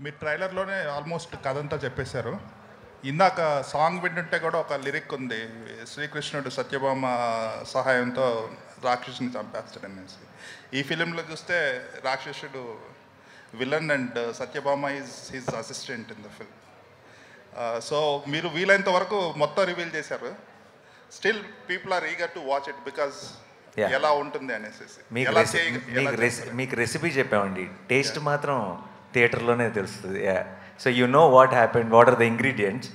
మీ ట్రైలర్లోనే almost కథ అంతా చెప్పేశారు. ఇందాక సాంగ్ వింటుంటే కూడా ఒక లిరిక్ ఉంది, శ్రీకృష్ణుడు సత్యభామ సహాయంతో రాక్షసుని చంపేస్తాడనేసి. ఈ ఫిలింలో చూస్తే రాక్షసుడు villain and Satyabhama is his assistant in the film. So మీరు వీలైనంత వరకు మొత్తం రివీల్ చేశారు. Still people are eager to watch it because ఎలా ఉంటుంది అనేసి. మీకు రెసిపీ చెప్పామండి, టేస్ట్ మాత్రం థియేటర్లోనే తెలుస్తుంది. So you know what happened, what are the ingredients,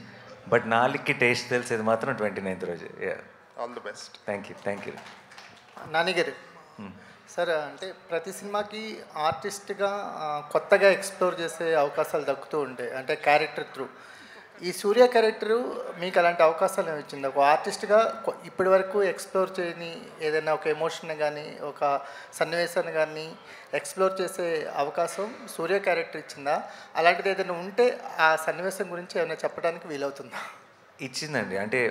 but నాలుగుకి టేస్ట్ తెలిసేది మాత్రం 29th రోజు. All the best. Thank you. నానిగారు సార్, అంటే ప్రతి సినిమాకి ఆర్టిస్ట్గా కొత్తగా ఎక్స్ప్లోర్ చేసే అవకాశాలు దక్కుతూ ఉంటాయి, అంటే క్యారెక్టర్ త్రూ. ఈ సూర్య క్యారెక్టరు మీకు అలాంటి అవకాశాలు ఏమిచ్చింది? ఒక ఆర్టిస్ట్గా ఇప్పటి వరకు ఎక్స్ప్లోర్ చేయని ఏదైనా ఒక ఎమోషన్ కానీ ఒక సన్నివేశాన్ని కానీ ఎక్స్ప్లోర్ చేసే అవకాశం సూర్య క్యారెక్టర్ ఇచ్చిందా? అలాంటిది ఏదైనా ఉంటే ఆ సన్నివేశం గురించి ఏమైనా చెప్పడానికి వీలవుతుందా? ఇచ్చిందండి. అంటే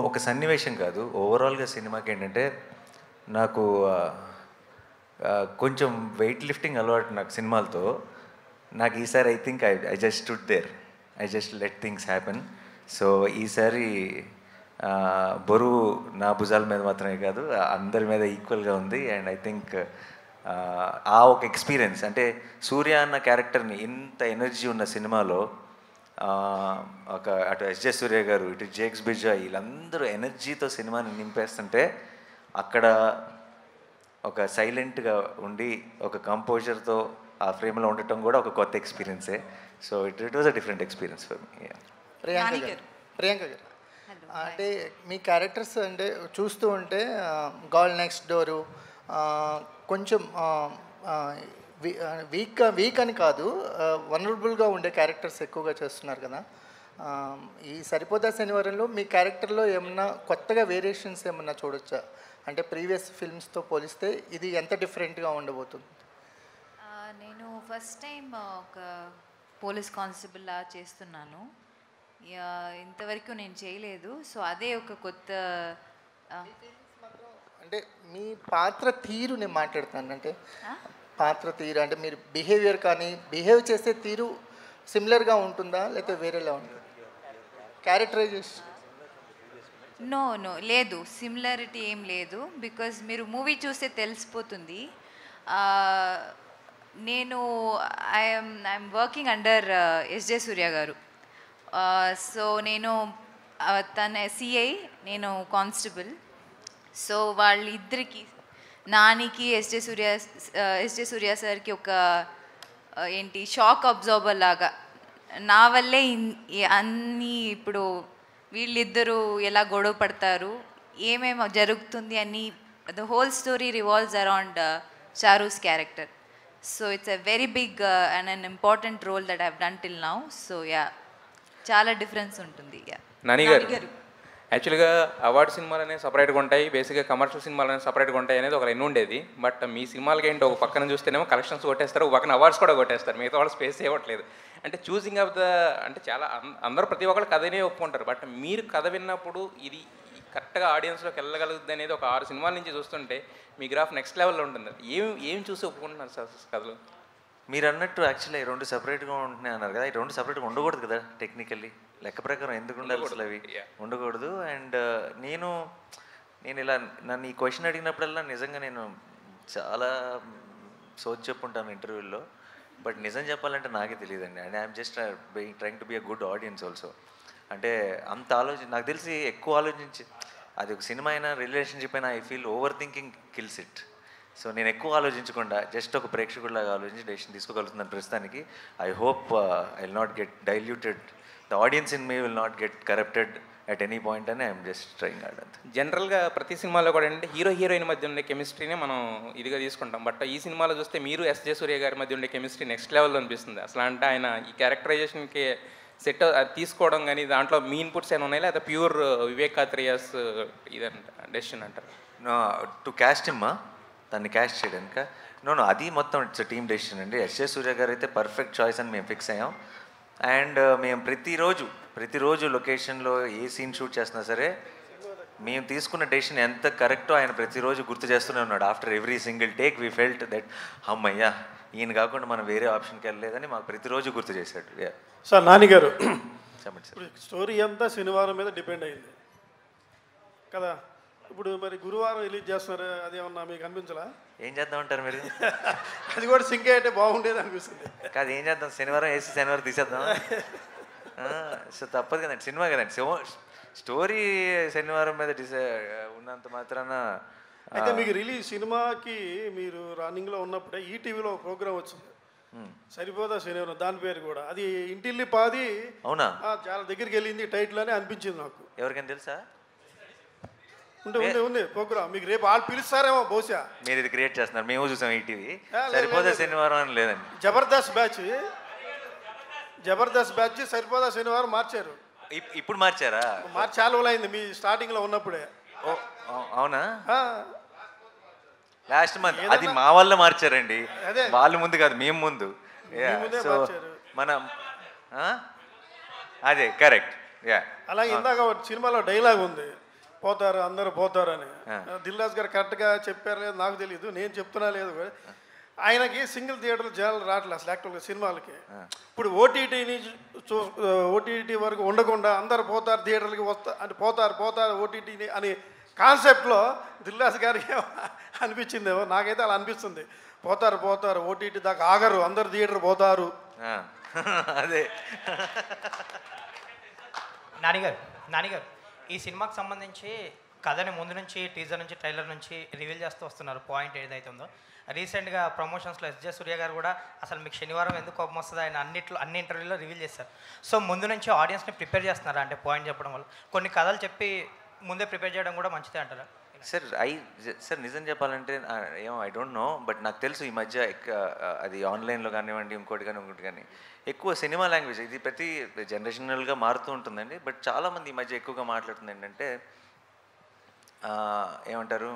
ఒక సన్నివేశం కాదు, ఓవరాల్గా సినిమాకి ఏంటంటే నాకు కొంచెం వెయిట్ లిఫ్టింగ్ అలవాటు నాకు సినిమాలతో. నాకు ఈసారి I think I just stood there, I just let things happen. So ఈసారి బరువు నా భుజాల మీద మాత్రమే కాదు, అందరి మీద ఈక్వల్గా ఉంది. అండ్ ఐ థింక్ ఆ ఒక ఎక్స్పీరియన్స్, అంటే సూర్య అన్న క్యారెక్టర్ని ఇంత ఎనర్జీ ఉన్న సినిమాలో అటు ఎస్జే సూర్య గారు, ఇటు జేక్స్ బిజా, వీళ్ళందరూ ఎనర్జీతో సినిమాని నింపేస్తుంటే అక్కడ ఒక సైలెంట్గా ఉండి ఒక కంపోజర్తో ఆ ఫ్రేమ్లో ఉండటం కూడా ఒక కొత్త ఎక్స్పీరియన్సే. So it was a different experience for me. Priyanka గారు, అంటే మీ క్యారెక్టర్స్ అంటే చూస్తూ ఉంటే గర్ల్ నెక్స్ట్ డోరు కొంచెం వీక్ అని కాదు, వనరబుల్గా ఉండే క్యారెక్టర్స్ ఎక్కువగా చేస్తున్నారు కదా. ఈ సరిపోదా శనివారంలో మీ క్యారెక్టర్లో ఏమన్నా కొత్తగా వేరియేషన్స్ ఏమన్నా చూడొచ్చా? అంటే ప్రీవియస్ ఫిల్మ్స్తో పోలిస్తే ఇది ఎంత డిఫరెంట్గా ఉండబోతుంది? నేను ఫస్ట్ టైం ఒక పోలీస్ కానిస్టేబుల్లా చేస్తున్నాను, ఇంతవరకు నేను చేయలేదు. సో అదే ఒక కొత్త. అంటే మీ పాత్ర తీరు నేను మాట్లాడుతాను, అంటే పాత్ర తీరు అంటే మీరు బిహేవియర్ కానీ బిహేవ్ చేసే తీరు సిమిలర్గా ఉంటుందా లేకపోతే వేరేలా ఉంటుంది? క్యారెక్టరైజేషన్ నో లేదు, సిమిలారిటీ ఏం లేదు. బికాజ్ మీరు మూవీ చూస్తే తెలిసిపోతుంది. నేను ఐఎమ్ వర్కింగ్ అండర్ ఎస్జే సూర్య గారు. సో నేను తన సిఐ, నేను కానిస్టేబుల్. సో వాళ్ళిద్దరికి, నానికి ఎస్జే సూర్య సార్కి ఒక ఏంటి షాక్ అబ్జార్బర్ లాగా నా వల్లే అన్నీ ఇప్పుడు వీళ్ళిద్దరూ ఎలా గొడవ పడతారు, ఏమేమి జరుగుతుంది అని the whole story revolves around Charu's character. So it's a very big and an important role that I've done till now. So చాలా డిఫరెన్స్ ఉంటుంది. నాని గారు, యాక్చువల్గా అవార్డు సినిమాలు అనేవి సపరేట్గా ఉంటాయి, బేసిక్గా కమర్షియల్ సినిమాలు అనేవి సపరేట్గా ఉంటాయి అనేది ఒక ఎన్ని ఉండేది. బట్ మీ సినిమాలకి ఏంటి, ఒక పక్కన చూస్తేనేమో కలెక్షన్స్ కొట్టేస్తారు, ఒక పక్కన అవార్డ్స్ కూడా కొట్టేస్తారు, మిగతా వాళ్ళు స్పేస్ ఇవ్వట్లేదు. అంటే చూసింగ్ ఆఫ్ ద, అంటే చాలా అందరూ ప్రతి ఒక్కరు కథనే ఒప్పుకుంటారు. బట్ మీరు కథ విన్నప్పుడు ఇది కరెక్ట్గా ఆడియన్స్లోకి వెళ్ళగలుగుతుంది అనేది ఒక 6 సినిమాల నుంచి చూస్తుంటే మీ గ్రాఫ్ నెక్స్ట్ లెవెల్లో ఉంటుంది. ఏం చూసి ఒప్పుకుంటున్నారు సార్ కథలు? మీరు అన్నట్టు యాక్చువల్లీ 2 సపరేట్గా ఉంటున్నాయి అన్నారు కదా, ఈ 2 సపరేట్గా ఉండకూడదు కదా టెక్నికల్లీ, లెక్క ప్రకారం ఎందుకు ఉండాలి అసలు? అవి ఉండకూడదు. అండ్ నేను ఇలా నన్ను ఈ క్వశ్చన్ అడిగినప్పుడల్లా నిజంగా నేను చాలా సోచ్ చెప్పుంటాను ఇంటర్వ్యూల్లో, బట్ నిజం చెప్పాలంటే నాకే తెలియదండి. And I'm just trying to be a good audience also. అంటే అంత నాకు తెలిసి ఎక్కువ ఆలోచించి, అది ఒక సినిమా అయినా రిలేషన్షిప్ అయినా, I feel over thinking kills it. So నేను ఎక్కువ ఆలోచించకుండా జస్ట్ ఒక ప్రేక్షకుడిలాగా ఆలోచించి డెసిషన్ తీసుకోగలుగుతున్నాను ప్రస్తుతానికి. I hope I will not get diluted, the audience in me will not get corrupted at any point అని ఐఎమ్ జస్ట్ ట్రైంగ్ హార్డ్. అంతే. జనరల్గా ప్రతి సినిమాలో కూడా అంటే హీరోయిన్ మధ్య ఉండే కెమిస్ట్రీనే మనం ఇదిగా తీసుకుంటాం. బట్ ఈ సినిమాలో చూస్తే మీరు ఎస్జే సూర్య గారి మధ్య ఉండే కెమిస్ట్రీ నెక్స్ట్ లెవెల్లో అనిపిస్తుంది. అసలు అంటే ఆయన ఈ క్యారెక్టరైజేషన్కి సెట్ తీసుకోవడం కానీ దాంట్లో మీ ఇన్పుట్స్ ఏమైనా ఉన్నాయి, లేదా ప్యూర్ వివేక్ కాత్రియాస్ ఇదంట డెసిషన్ అంటారు? టు క్యాస్ట్ హిమ్మా, దాన్ని క్యాస్ట్ చేయడానికి నో అది మొత్తం ఇట్స్ టీమ్ డెసిషన్ అండి. ఎస్జే సూర్య గారు అయితే పర్ఫెక్ట్ చాయిస్ అని మేము ఫిక్స్ అయ్యాం. అండ్ మేము ప్రతిరోజు లొకేషన్లో ఏ సీన్ షూట్ చేస్తున్నా సరే మేము తీసుకున్న డెసిషన్ ఎంత కరెక్టో ఆయన ప్రతిరోజు గుర్తు చేస్తూనే ఉన్నాడు. After every single take we felt that అమ్మయ్యా ఈయన కాకుండా మనం వేరే ఆప్షన్కి వెళ్ళలేదని మాకు ప్రతిరోజు గుర్తు చేశాడు. సార్ నానిగారు, చెప్పండి సార్. ఇప్పుడు స్టోరీ అంతా శనివారం మీద డిపెండ్ అయింది కదా. ఇప్పుడు మరి గురువారం రిలీజ్ చేస్తున్నారు, అది ఏమన్నా మీకు అనిపించలా? ఏం చేద్దామంటారు మీరు? అది కూడా సింక్ అయితే బాగుండేది అనిపిస్తుంది. కాదు, ఏం చేద్దాం, శనివారం వేసి శనివారం తీసేద్దాం. సో తప్పదు కదండి, సినిమా కదండి. స్టోరీ శనివారం మీద ఉన్నంత మాత్రాన. అయితే మీకు రిలీజ్ సినిమాకి మీరు రన్నింగ్లో ఉన్నప్పుడే ఈటీవీలో ప్రోగ్రామ్ వచ్చింది, సరిపోదా శనివారం, దాని పేరు కూడా అది ఇంటిల్లి పాది. అవునా? చాలా దగ్గరికి వెళ్ళింది టైటిల్ అని అనిపించింది నాకు. ఎవరికైనా తెలుసా? ఉంది ప్రోగ్రామ్, మీకు రేపు వాళ్ళు పిలుస్తారేమో బహుశా. మీరు ఇది క్రియేట్ చేస్తున్నారు, మేము చూసాం ఈటీవీ. సరిపోదా శనివారం అని లేదండి. జబర్దస్త్ బ్యాచ్ సరిపోదా శనివారం మార్చారు. ఇప్పుడు మార్చారా? మార్చి చాలా రోజులు అయింది, మీ స్టార్టింగ్లో ఉన్నప్పుడే. అవునా? లాస్ట్ మంత్ అది మా వల్ల మార్చారండి, వాళ్ళు ముందు కాదు, మేము ముందు. సో మనం అదే కరెక్ట్. అలాగే ఇందాక సినిమాలో డైలాగ్ ఉంది, పోతారు అందరూ పోతారని. దిల్రాజు గారు కరెక్ట్గా చెప్పారు లేదు నాకు తెలియదు, నేను చెప్తున్నా లేదు. ఆయనకి సింగిల్ థియేటర్లు జనాలు రావట్లేదు అసలు యాక్చువల్గా సినిమాలకి. ఇప్పుడు ఓటీటీ వరకు ఉండకుండా అందరు పోతారు థియేటర్లకి అంటే పోతారు ఓటీటీని అని కాన్సెప్ట్లో దిల్రాజు గారికి అనిపించిందేమో, నాకైతే అలా అనిపిస్తుంది. పోతారు ఓటీటీ దాకా ఆగరు, అందరు థియేటర్ పోతారు. అదే నానిగారు ఈ సినిమాకి సంబంధించి కథని ముందు నుంచి టీజర్ నుంచి ట్రైలర్ నుంచి రివీల్ చేస్తూ వస్తున్నారు. పాయింట్ ఏదైతే ఉందో రీసెంట్గా ప్రమోషన్స్లో ఎస్జే సూర్య గారు కూడా అసలు మీకు శనివారం ఎందుకు కోపం వస్తుంది ఆయన అన్ని ఇంటర్వ్యూలో రివీల్ చేస్తారు. సో ముందు నుంచి ఆడియన్స్ని ప్రిపేర్ చేస్తున్నారా అంటే పాయింట్ చెప్పడం వల్ల? కొన్ని కథలు చెప్పి ముందే ప్రిపేర్ చేయడం కూడా మంచిదే అంటారా? సార్ నిజం చెప్పాలంటే ఏమో ఐ డోంట్ నో, బట్ నాకు తెలుసు ఈ మధ్య అది ఆన్లైన్లో కానివ్వండి ఇంకోటి కానీ ఎక్కువ సినిమా లాంగ్వేజ్ ఇది ప్రతి జనరేషనల్గా మారుతూ ఉంటుందండి. బట్ చాలామంది ఈ మధ్య ఎక్కువగా మాట్లాడుతుంది ఏంటంటే ఏమంటారు,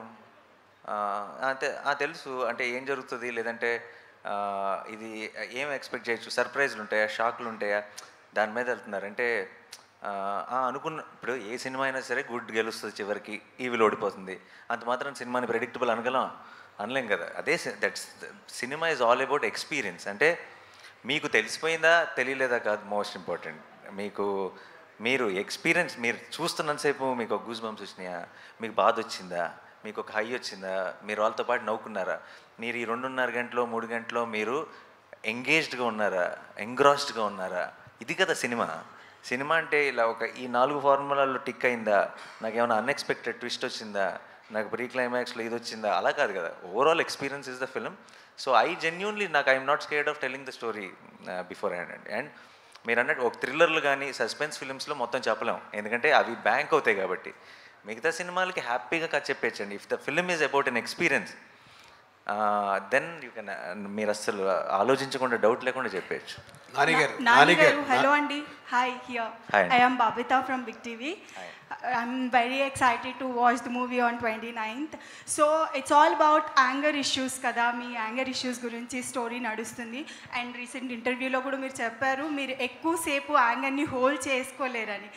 అంతే తెలుసు అంటే ఏం జరుగుతుంది, లేదంటే ఇది ఏం ఎక్స్పెక్ట్ చేయొచ్చు, సర్ప్రైజ్లు ఉంటాయా, షాక్లు ఉంటాయా, దాని మీద వెళ్తున్నారు. అంటే అనుకున్న ఇప్పుడు ఏ సినిమా అయినా సరే గుడ్ గెలుస్తుంది, చివరికి ఈవిల్ ఓడిపోతుంది. అంత మాత్రం సినిమాని ప్రెడిక్టబుల్ అనలేం కదా. అదే cinema is all about experience. అంటే మీకు తెలిసిపోయిందా తెలియలేదా కాదు మోస్ట్ ఇంపార్టెంట్. మీరు ఎక్స్పీరియన్స్ మీరు చూస్తున్నంతసేపు మీకు ఒక గూస్ బంప్స్ వచ్చినాయా, మీకు బాధ వచ్చిందా, మీకు ఒక హై వచ్చిందా, మీరు వాళ్ళతో పాటు నవ్వుకున్నారా, మీరు ఈ 2.5 గంటలో 3 గంటలో మీరు ఎంగేజ్డ్గా ఉన్నారా, ఎంగ్రాస్డ్గా ఉన్నారా, ఇది కదా సినిమా అంటే ఇలా ఈ 4 ఫార్ములాల్లో టిక్ అయిందా, నాకు ఏమైనా అన్ఎక్స్పెక్టెడ్ ట్విస్ట్ వచ్చిందా, నాకు ప్రీ క్లైమాక్స్లో ఇది వచ్చిందా, అలా కాదు కదా. Overall experience is the film. So I'm not scared of telling the story before hand. And మీరు అన్నట్టు ఒక థ్రిల్లర్లు కానీ సస్పెన్స్ ఫిలిమ్స్లో మొత్తం చెప్పలేం, ఎందుకంటే అవి బ్యాంక్ అవుతాయి కాబట్టి. మిగతా సినిమాలకి హ్యాపీగా కథ చెప్పేయచ్చండి. If the film is about an experience then you can, మీరు అస్సలు ఆలోచించకుండా డౌట్ లేకుండా చెప్పేయచ్చు. నానిగారు హలో అండి, hi here. Hi. I am Babita from Big TV. I'm very excited to watch the movie on 29th. So it's all about anger issues కదా, మీ anger issues గురించి story నడుస్తుంది. అండ్ రీసెంట్ ఇంటర్వ్యూలో కూడా మీరు చెప్పారు మీరు ఎక్కువసేపు యాంగర్ని హోల్డ్ చేసుకోలేరని.